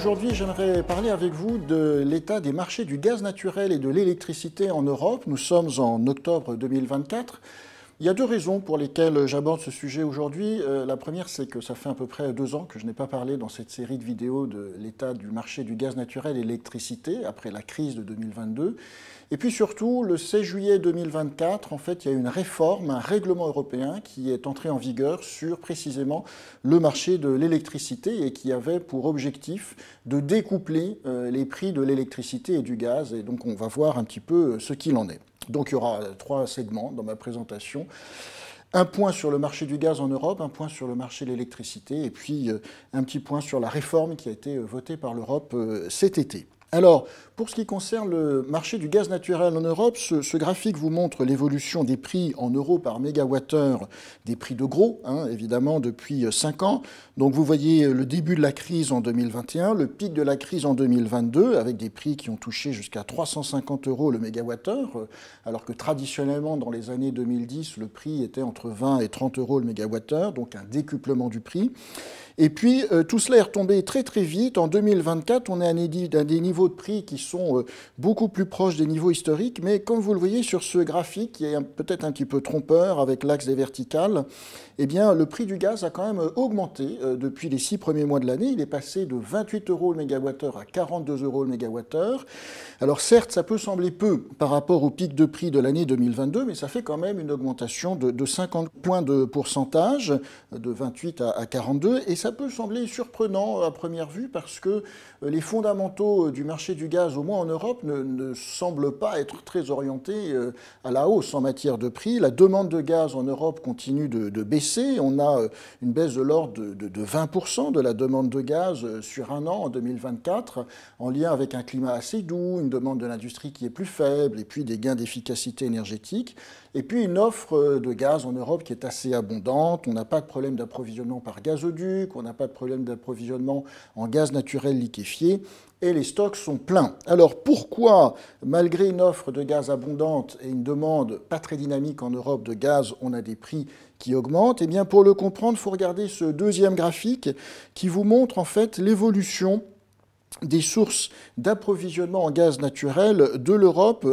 Aujourd'hui, j'aimerais parler avec vous de l'état des marchés du gaz naturel et de l'électricité en Europe. Nous sommes en octobre 2024. Il y a deux raisons pour lesquelles j'aborde ce sujet aujourd'hui. La première, c'est que ça fait à peu près 2 ans que je n'ai pas parlé dans cette série de vidéos de l'état du marché du gaz naturel et de l'électricité après la crise de 2022. Et puis surtout, le 16 juillet 2024, en fait, il y a une réforme, un règlement européen qui est entré en vigueur sur précisément le marché de l'électricité et qui avait pour objectif de découpler les prix de l'électricité et du gaz. Et donc on va voir un petit peu ce qu'il en est. Donc il y aura 3 segments dans ma présentation. Un point sur le marché du gaz en Europe, un point sur le marché de l'électricité et puis un petit point sur la réforme qui a été votée par l'Europe cet été. Alors, pour ce qui concerne le marché du gaz naturel en Europe, ce graphique vous montre l'évolution des prix en euros par mégawattheure, des prix de gros, évidemment, depuis 5 ans. Donc vous voyez le début de la crise en 2021, le pic de la crise en 2022, avec des prix qui ont touché jusqu'à 350 € le mégawattheure, alors que traditionnellement, dans les années 2010, le prix était entre 20 et 30 € le mégawattheure, donc un décuplement du prix. Et puis, tout cela est retombé très très vite. En 2024, on est à des niveaux de prix qui sont beaucoup plus proches des niveaux historiques. Mais comme vous le voyez sur ce graphique, qui est peut-être un petit peu trompeur avec l'axe des verticales, eh bien, le prix du gaz a quand même augmenté depuis les 6 premiers mois de l'année. Il est passé de 28 € le mégawattheure à 42 € le mégawattheure. Alors certes, ça peut sembler peu par rapport au pic de prix de l'année 2022, mais ça fait quand même une augmentation de 50 points de pourcentage, de 28 à 42, et ça peut sembler surprenant à première vue parce que les fondamentaux du marché du gaz, au moins en Europe, ne semblent pas être très orientés à la hausse en matière de prix. La demande de gaz en Europe continue de baisser. On a une baisse de l'ordre de 20% de la demande de gaz sur un an en 2024, en lien avec un climat assez doux, une demande de l'industrie qui est plus faible, et puis des gains d'efficacité énergétique. Et puis une offre de gaz en Europe qui est assez abondante. On n'a pas de problème d'approvisionnement par gazoduc, on n'a pas de problème d'approvisionnement en gaz naturel liquéfié, et les stocks sont pleins. Alors pourquoi, malgré une offre de gaz abondante et une demande pas très dynamique en Europe de gaz, on a des prix qui augmentent? Eh bien, pour le comprendre, il faut regarder ce deuxième graphique qui vous montre en fait l'évolution des sources d'approvisionnement en gaz naturel de l'Europe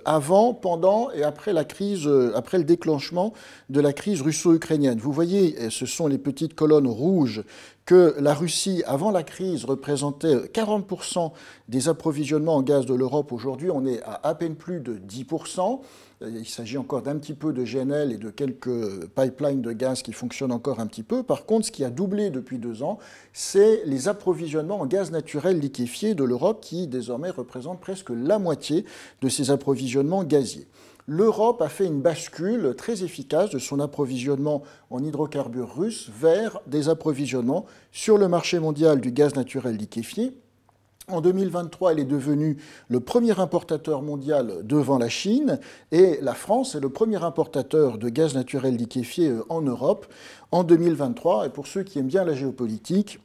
avant, pendant et après la crise, après le déclenchement de la crise russo-ukrainienne. Vous voyez, ce sont les petites colonnes rouges que la Russie, avant la crise, représentait 40% des approvisionnements en gaz de l'Europe. Aujourd'hui, on est à peine plus de 10%. Il s'agit encore d'un petit peu de GNL et de quelques pipelines de gaz qui fonctionnent encore un petit peu. Par contre, ce qui a doublé depuis 2 ans, c'est les approvisionnements en gaz naturel liquéfié de l'Europe qui, désormais, représentent presque la moitié de ces approvisionnements gaziers. L'Europe a fait une bascule très efficace de son approvisionnement en hydrocarbures russes vers des approvisionnements sur le marché mondial du gaz naturel liquéfié. En 2023, elle est devenue le premier importateur mondial devant la Chine et la France est le premier importateur de gaz naturel liquéfié en Europe en 2023. Et pour ceux qui aiment bien la géopolitique,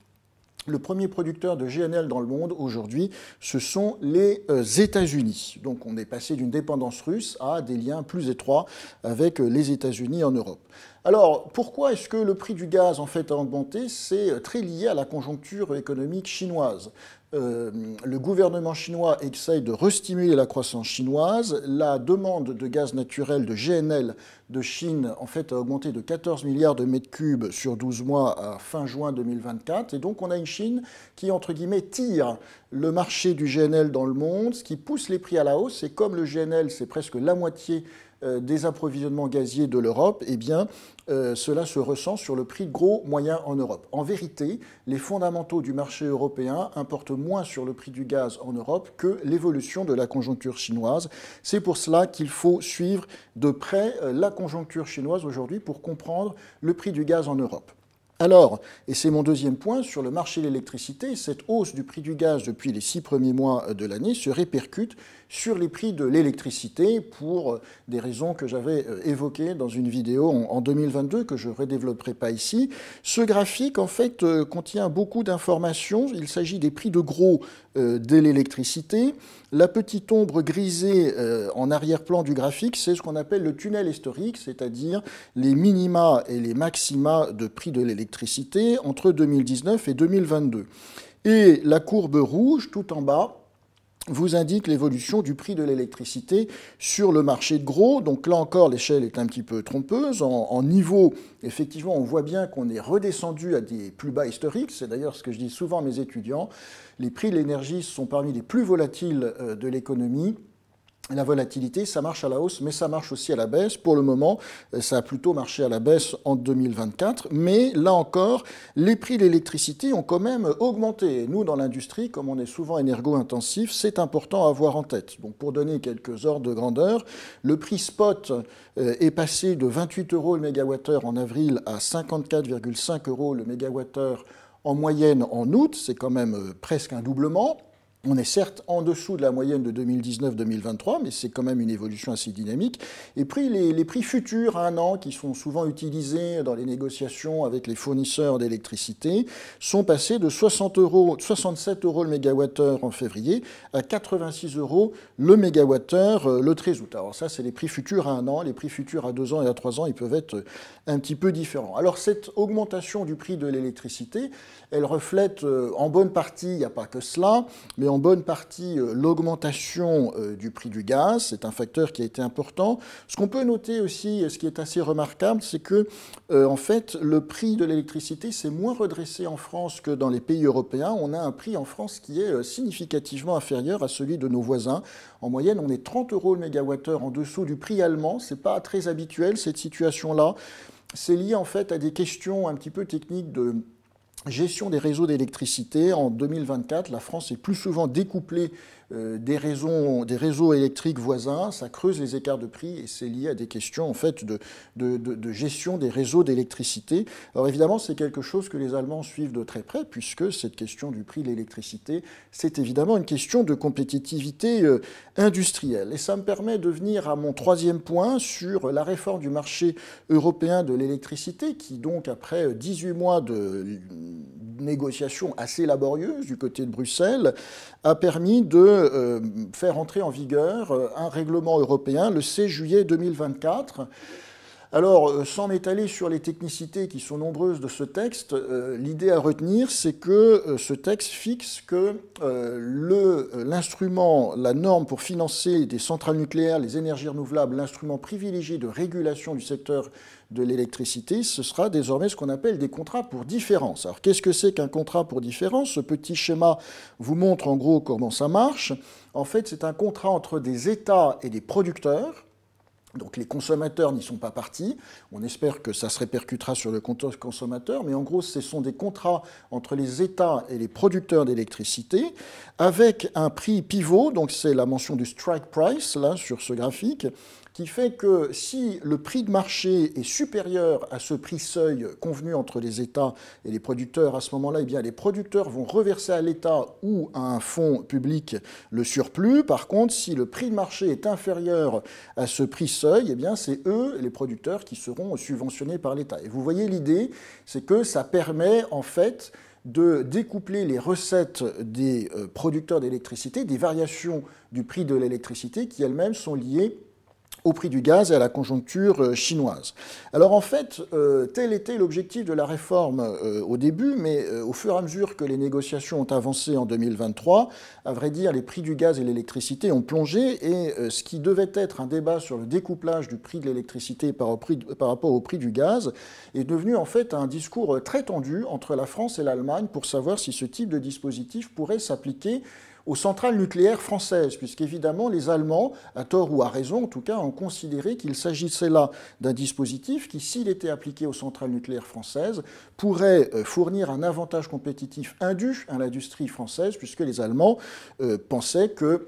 le premier producteur de GNL dans le monde aujourd'hui, ce sont les États-Unis. Donc on est passé d'une dépendance russe à des liens plus étroits avec les États-Unis en Europe. Alors pourquoi est-ce que le prix du gaz en fait a augmenté? C'est très lié à la conjoncture économique chinoise. Le gouvernement chinois essaye de restimuler la croissance chinoise. La demande de gaz naturel de GNL de Chine en fait a augmenté de 14 milliards de mètres cubes sur 12 mois à fin juin 2024. Et donc on a une Chine qui, entre guillemets, tire le marché du GNL dans le monde, ce qui pousse les prix à la hausse. Et comme le GNL, c'est presque la moitié des approvisionnements gaziers de l'Europe, eh bien, cela se ressent sur le prix gros moyen en Europe. En vérité, les fondamentaux du marché européen importent moins sur le prix du gaz en Europe que l'évolution de la conjoncture chinoise. C'est pour cela qu'il faut suivre de près la conjoncture chinoise aujourd'hui pour comprendre le prix du gaz en Europe. Alors, et c'est mon deuxième point, sur le marché de l'électricité, cette hausse du prix du gaz depuis les 6 premiers mois de l'année se répercute sur les prix de l'électricité pour des raisons que j'avais évoquées dans une vidéo en 2022 que je ne redévelopperai pas ici. Ce graphique, en fait, contient beaucoup d'informations. Il s'agit des prix de gros de l'électricité. La petite ombre grisée en arrière-plan du graphique, c'est ce qu'on appelle le tunnel historique, c'est-à-dire les minima et les maxima de prix de l'électricité entre 2019 et 2022. Et la courbe rouge, tout en bas, vous indique l'évolution du prix de l'électricité sur le marché de gros. Donc là encore, l'échelle est un petit peu trompeuse. En niveau, effectivement, on voit bien qu'on est redescendu à des plus bas historiques. C'est d'ailleurs ce que je dis souvent à mes étudiants. Les prix de l'énergie sont parmi les plus volatiles de l'économie. La volatilité, ça marche à la hausse, mais ça marche aussi à la baisse. Pour le moment, ça a plutôt marché à la baisse en 2024. Mais là encore, les prix de l'électricité ont quand même augmenté. Et nous, dans l'industrie, comme on est souvent énergo-intensif, c'est important à avoir en tête. Donc, pour donner quelques ordres de grandeur, le prix spot est passé de 28 € le mégawattheure en avril à 54,5 € le mégawattheure en moyenne en août. C'est quand même presque un doublement. On est certes en dessous de la moyenne de 2019-2023, mais c'est quand même une évolution assez dynamique. Et puis les prix futurs à un an, qui sont souvent utilisés dans les négociations avec les fournisseurs d'électricité, sont passés de 67 € le mégawattheure en février à 86 € le mégawattheure le 13 août. Alors ça, c'est les prix futurs à un an. Les prix futurs à 2 ans et à 3 ans, ils peuvent être un petit peu différents. Alors cette augmentation du prix de l'électricité, elle reflète en bonne partie, il n'y a pas que cela, mais en bonne partie l'augmentation du prix du gaz. C'est un facteur qui a été important. Ce qu'on peut noter aussi, ce qui est assez remarquable, c'est que en fait, le prix de l'électricité s'est moins redressé en France que dans les pays européens. On a un prix en France qui est significativement inférieur à celui de nos voisins. En moyenne, on est 30 € le mégawattheure en dessous du prix allemand. Ce n'est pas très habituel, cette situation-là. C'est lié en fait à des questions un petit peu techniques de gestion des réseaux d'électricité. En 2024, la France est plus souvent découplée des réseaux électriques voisins. Ça creuse les écarts de prix et c'est lié à des questions en fait de gestion des réseaux d'électricité. Alors évidemment, c'est quelque chose que les Allemands suivent de très près puisque cette question du prix de l'électricité, c'est évidemment une question de compétitivité industrielle. Et ça me permet de venir à mon troisième point sur la réforme du marché européen de l'électricité qui donc après 18 mois de négociations assez laborieuses du côté de Bruxelles a permis de faire entrer en vigueur un règlement européen le 16 juillet 2024. Alors, sans m'étaler sur les technicités qui sont nombreuses de ce texte, l'idée à retenir, c'est que ce texte fixe que l'instrument, la norme pour financer des centrales nucléaires, les énergies renouvelables, l'instrument privilégié de régulation du secteur de l'électricité, ce sera désormais ce qu'on appelle des contrats pour différence. Alors, qu'est-ce que c'est qu'un contrat pour différence? Ce petit schéma vous montre en gros comment ça marche. En fait, c'est un contrat entre des États et des producteurs. Donc les consommateurs n'y sont pas partis. On espère que ça se répercutera sur le compteur consommateur, mais en gros, ce sont des contrats entre les États et les producteurs d'électricité, avec un prix pivot, donc c'est la mention du strike price, là, sur ce graphique, qui fait que si le prix de marché est supérieur à ce prix seuil convenu entre les États et les producteurs, à ce moment-là, eh bien, les producteurs vont reverser à l'État ou à un fonds public le surplus. Par contre, si le prix de marché est inférieur à ce prix seuil, eh bien, c'est eux, les producteurs, qui seront subventionnés par l'État. Et vous voyez l'idée, c'est que ça permet en fait de découpler les recettes des producteurs d'électricité, des variations du prix de l'électricité qui elles-mêmes sont liées au prix du gaz et à la conjoncture chinoise. Alors en fait, tel était l'objectif de la réforme au début, mais au fur et à mesure que les négociations ont avancé en 2023, à vrai dire, les prix du gaz et l'électricité ont plongé et ce qui devait être un débat sur le découplage du prix de l'électricité par rapport au prix du gaz est devenu en fait un discours très tendu entre la France et l'Allemagne pour savoir si ce type de dispositif pourrait s'appliquer aux centrales nucléaires françaises, puisqu'évidemment les Allemands, à tort ou à raison en tout cas, ont considéré qu'il s'agissait là d'un dispositif qui, s'il était appliqué aux centrales nucléaires françaises, pourrait fournir un avantage compétitif indu à l'industrie française, puisque les Allemands pensaient que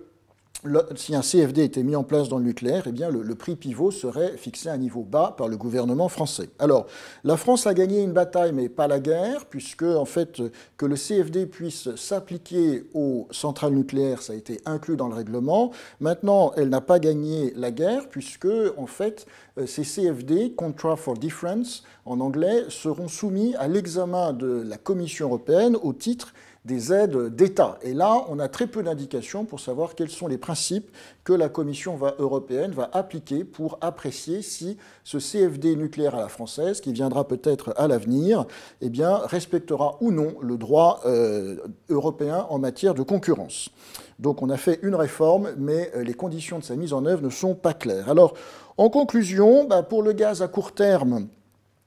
si un CFD était mis en place dans le nucléaire, eh bien le prix pivot serait fixé à un niveau bas par le gouvernement français. Alors, la France a gagné une bataille, mais pas la guerre, puisque, en fait, que le CFD puisse s'appliquer aux centrales nucléaires, ça a été inclus dans le règlement. Maintenant, elle n'a pas gagné la guerre, puisque, en fait, ces CFD, Contract for Difference, en anglais, seront soumis à l'examen de la Commission européenne au titre des aides d'État. Et là, on a très peu d'indications pour savoir quels sont les principes que la Commission européenne va appliquer pour apprécier si ce CFD nucléaire à la française, qui viendra peut-être à l'avenir, eh bien, respectera ou non le droit européen en matière de concurrence. Donc on a fait une réforme, mais les conditions de sa mise en œuvre ne sont pas claires. Alors, en conclusion, pour le gaz à court terme,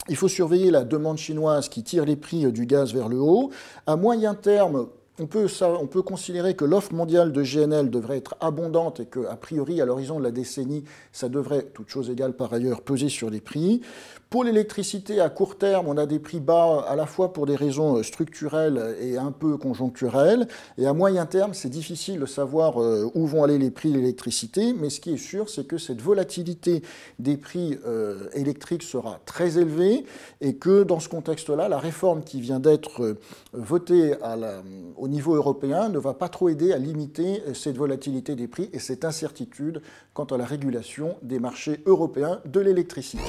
il faut surveiller la demande chinoise qui tire les prix du gaz vers le haut. À moyen terme, on peut considérer que l'offre mondiale de GNL devrait être abondante et qu'a priori, à l'horizon de la décennie, ça devrait, toutes choses égales par ailleurs, peser sur les prix. Pour l'électricité, à court terme, on a des prix bas à la fois pour des raisons structurelles et un peu conjoncturelles. Et à moyen terme, c'est difficile de savoir où vont aller les prix de l'électricité. Mais ce qui est sûr, c'est que cette volatilité des prix électriques sera très élevée et que dans ce contexte-là, la réforme qui vient d'être votée au niveau européen ne va pas trop aider à limiter cette volatilité des prix et cette incertitude quant à la régulation des marchés européens de l'électricité.